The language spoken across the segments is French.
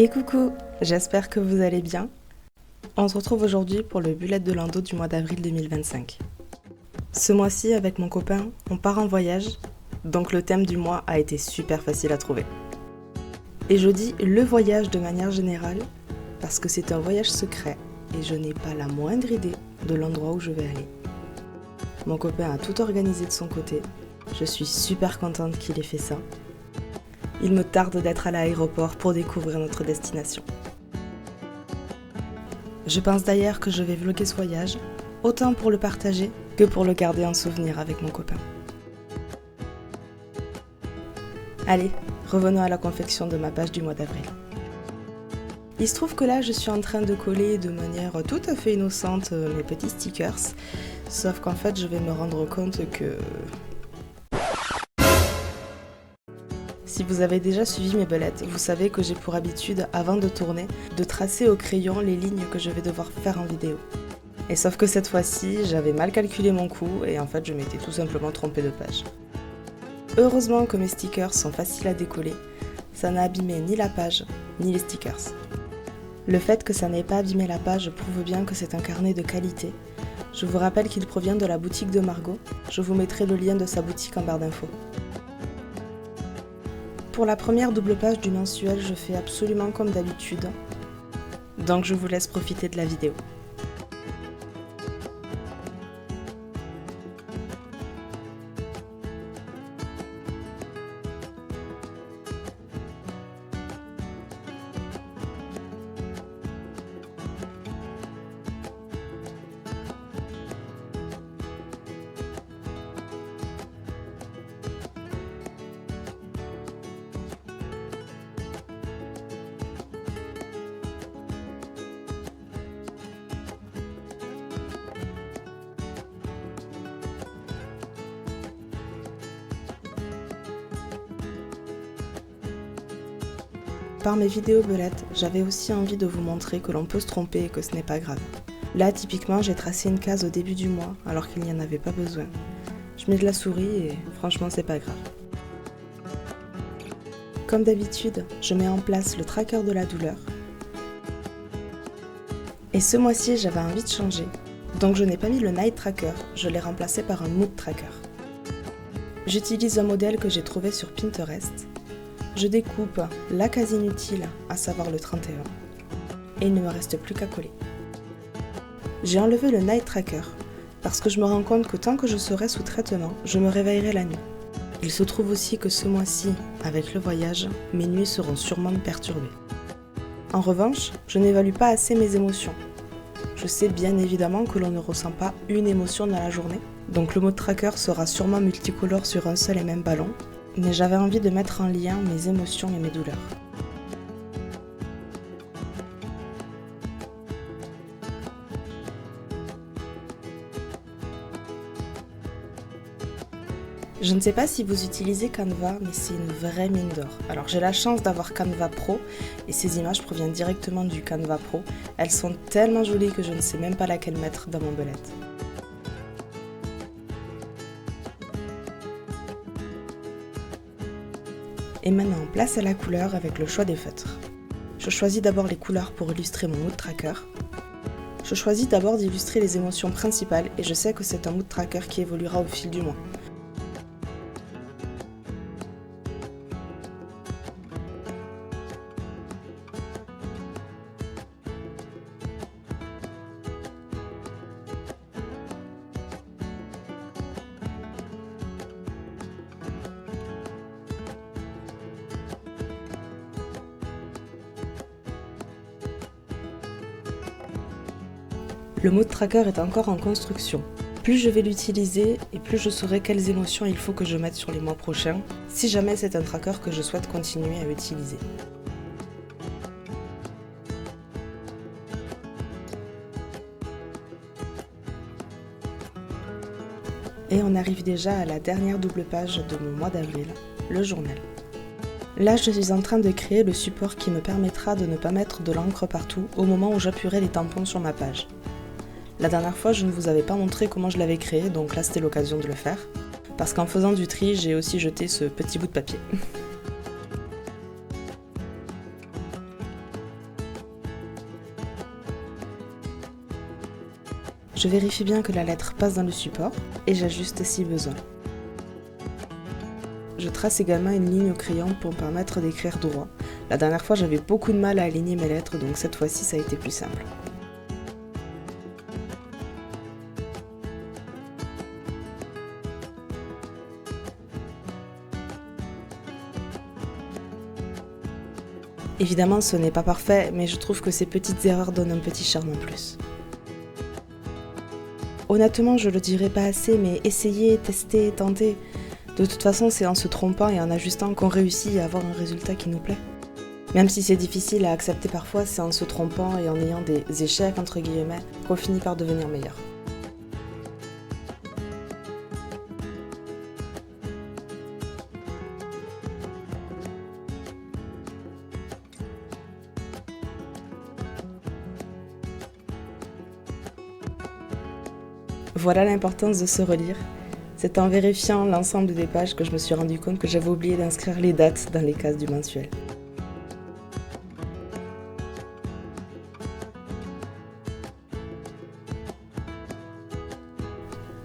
Et coucou, j'espère que vous allez bien. On se retrouve aujourd'hui pour le bullet de l'Indo du mois d'avril 2025. Ce mois-ci, avec mon copain, on part en voyage, donc le thème du mois a été super facile à trouver. Et je dis le voyage de manière générale, parce que c'est un voyage secret et je n'ai pas la moindre idée de l'endroit où je vais aller. Mon copain a tout organisé de son côté, je suis super contente qu'il ait fait ça. Il me tarde d'être à l'aéroport pour découvrir notre destination. Je pense d'ailleurs que je vais vlogger ce voyage, autant pour le partager que pour le garder en souvenir avec mon copain. Allez, revenons à la confection de ma page du mois d'avril. Il se trouve que là, je suis en train de coller de manière tout à fait innocente mes petits stickers, sauf qu'en fait, je vais me rendre compte que... Si vous avez déjà suivi mes bullets, vous savez que j'ai pour habitude, avant de tourner, de tracer au crayon les lignes que je vais devoir faire en vidéo. Et sauf que cette fois-ci, j'avais mal calculé mon coup et en fait je m'étais tout simplement trompée de page. Heureusement que mes stickers sont faciles à décoller, ça n'a abîmé ni la page, ni les stickers. Le fait que ça n'ait pas abîmé la page prouve bien que c'est un carnet de qualité. Je vous rappelle qu'il provient de la boutique de Margot, je vous mettrai le lien de sa boutique en barre d'infos. Pour la première double page du mensuel, je fais absolument comme d'habitude, donc je vous laisse profiter de la vidéo. Par mes vidéos bullets, j'avais aussi envie de vous montrer que l'on peut se tromper et que ce n'est pas grave. Là, typiquement, j'ai tracé une case au début du mois, alors qu'il n'y en avait pas besoin. Je mets de la souris et franchement, c'est pas grave. Comme d'habitude, je mets en place le tracker de la douleur. Et ce mois-ci, j'avais envie de changer. Donc je n'ai pas mis le night tracker, je l'ai remplacé par un mood tracker. J'utilise un modèle que j'ai trouvé sur Pinterest. Je découpe la case inutile, à savoir le 31, et il ne me reste plus qu'à coller. J'ai enlevé le night tracker, parce que je me rends compte que tant que je serai sous traitement, je me réveillerai la nuit. Il se trouve aussi que ce mois-ci, avec le voyage, mes nuits seront sûrement perturbées. En revanche, je n'évalue pas assez mes émotions. Je sais bien évidemment que l'on ne ressent pas une émotion dans la journée, donc le mode tracker sera sûrement multicolore sur un seul et même ballon, mais j'avais envie de mettre en lien mes émotions et mes douleurs. Je ne sais pas si vous utilisez Canva, mais c'est une vraie mine d'or. Alors j'ai la chance d'avoir Canva Pro, et ces images proviennent directement du Canva Pro. Elles sont tellement jolies que je ne sais même pas laquelle mettre dans mon bullet. Et maintenant, place à la couleur avec le choix des feutres. Je choisis d'abord les couleurs pour illustrer mon mood tracker. Je choisis d'abord d'illustrer les émotions principales et je sais que c'est un mood tracker qui évoluera au fil du mois. Le mode tracker est encore en construction. Plus je vais l'utiliser et plus je saurai quelles émotions il faut que je mette sur les mois prochains, si jamais c'est un tracker que je souhaite continuer à utiliser. Et on arrive déjà à la dernière double page de mon mois d'avril, le journal. Là, je suis en train de créer le support qui me permettra de ne pas mettre de l'encre partout au moment où j'appuierai les tampons sur ma page. La dernière fois, je ne vous avais pas montré comment je l'avais créé, donc là c'était l'occasion de le faire. Parce qu'en faisant du tri, j'ai aussi jeté ce petit bout de papier. Je vérifie bien que la lettre passe dans le support et j'ajuste si besoin. Je trace également une ligne au crayon pour me permettre d'écrire droit. La dernière fois, j'avais beaucoup de mal à aligner mes lettres, donc cette fois-ci, ça a été plus simple. Évidemment, ce n'est pas parfait, mais je trouve que ces petites erreurs donnent un petit charme en plus. Honnêtement, je le dirai pas assez, mais essayez, testez, tentez. De toute façon, c'est en se trompant et en ajustant qu'on réussit à avoir un résultat qui nous plaît. Même si c'est difficile à accepter parfois, c'est en se trompant et en ayant des échecs entre guillemets qu'on finit par devenir meilleur. Voilà l'importance de se relire. C'est en vérifiant l'ensemble des pages que je me suis rendu compte que j'avais oublié d'inscrire les dates dans les cases du mensuel.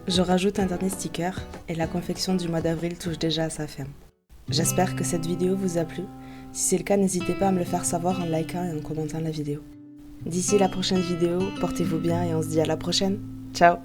Je rajoute un dernier sticker et la confection du mois d'avril touche déjà à sa fin. J'espère que cette vidéo vous a plu. Si c'est le cas, n'hésitez pas à me le faire savoir en likant et en commentant la vidéo. D'ici la prochaine vidéo, portez-vous bien et on se dit à la prochaine. Ciao!